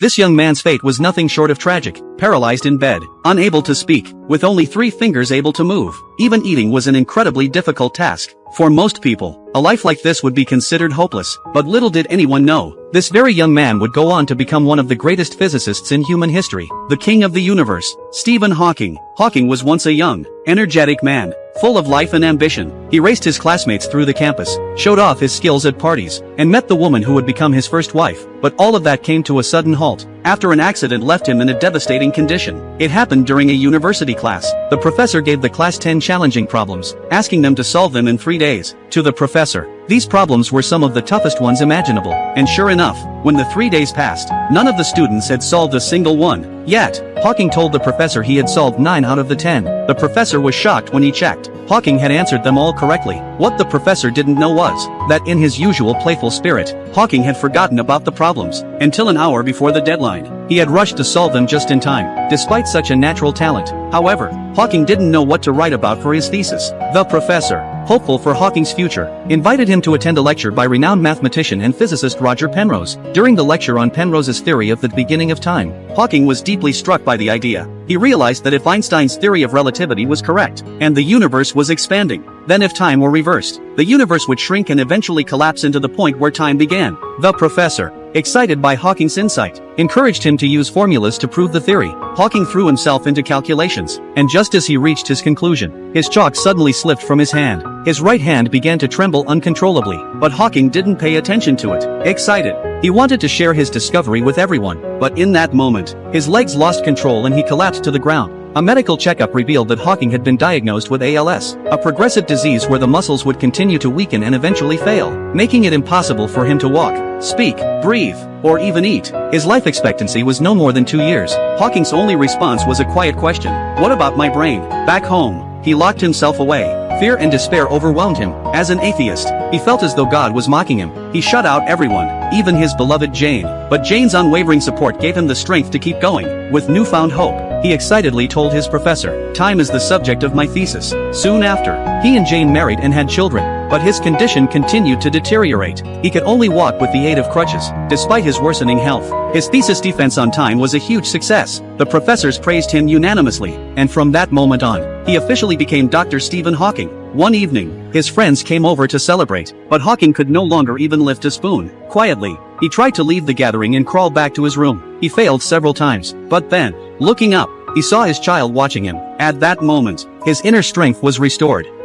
This young man's fate was nothing short of tragic, paralyzed in bed, unable to speak, with only 3 fingers able to move. Even eating was an incredibly difficult task. For most people, a life like this would be considered hopeless, but little did anyone know, this very young man would go on to become one of the greatest physicists in human history, the king of the universe, Stephen Hawking. Hawking was once a young, energetic man, full of life and ambition. He raced his classmates through the campus, showed off his skills at parties, and met the woman who would become his first wife. But all of that came to a sudden halt, after an accident left him in a devastating condition. It happened during a university class. The professor gave the class 10 challenging problems, asking them to solve them in 3 days. To the professor, these problems were some of the toughest ones imaginable, and sure enough, when the 3 days passed, none of the students had solved a single one. Yet, Hawking told the professor he had solved 9 out of the 10. The professor was shocked when he checked. Hawking had answered them all correctly. What the professor didn't know was that in his usual playful spirit, Hawking had forgotten about the problems until an hour before the deadline. He had rushed to solve them just in time, despite such a natural talent. However, Hawking didn't know what to write about for his thesis. The professor, hopeful for Hawking's future, invited him to attend a lecture by renowned mathematician and physicist Roger Penrose. During the lecture on Penrose's theory of the beginning of time, Hawking was deeply struck by the idea. He realized that if Einstein's theory of relativity was correct, and the universe was expanding, then if time were reversed, the universe would shrink and eventually collapse into the point where time began. The professor, excited by Hawking's insight, encouraged him to use formulas to prove the theory. Hawking threw himself into calculations, and just as he reached his conclusion, his chalk suddenly slipped from his hand. His right hand began to tremble uncontrollably, but Hawking didn't pay attention to it. Excited, he wanted to share his discovery with everyone, but in that moment, his legs lost control and he collapsed to the ground. A medical checkup revealed that Hawking had been diagnosed with ALS, a progressive disease where the muscles would continue to weaken and eventually fail, making it impossible for him to walk, speak, breathe, or even eat. His life expectancy was no more than 2 years. Hawking's only response was a quiet question: "What about my brain?" Back home, he locked himself away. Fear and despair overwhelmed him. As an atheist, he felt as though God was mocking him. He shut out everyone, even his beloved Jane. But Jane's unwavering support gave him the strength to keep going. With newfound hope, he excitedly told his professor, "Time is the subject of my thesis." Soon after, he and Jane married and had children. But his condition continued to deteriorate. He could only walk with the aid of crutches, despite his worsening health. His thesis defense on time was a huge success. The professors praised him unanimously, and from that moment on, he officially became Dr. Stephen Hawking. One evening, his friends came over to celebrate, but Hawking could no longer even lift a spoon. Quietly, he tried to leave the gathering and crawl back to his room. He failed several times, but then, looking up, he saw his child watching him. At that moment, his inner strength was restored.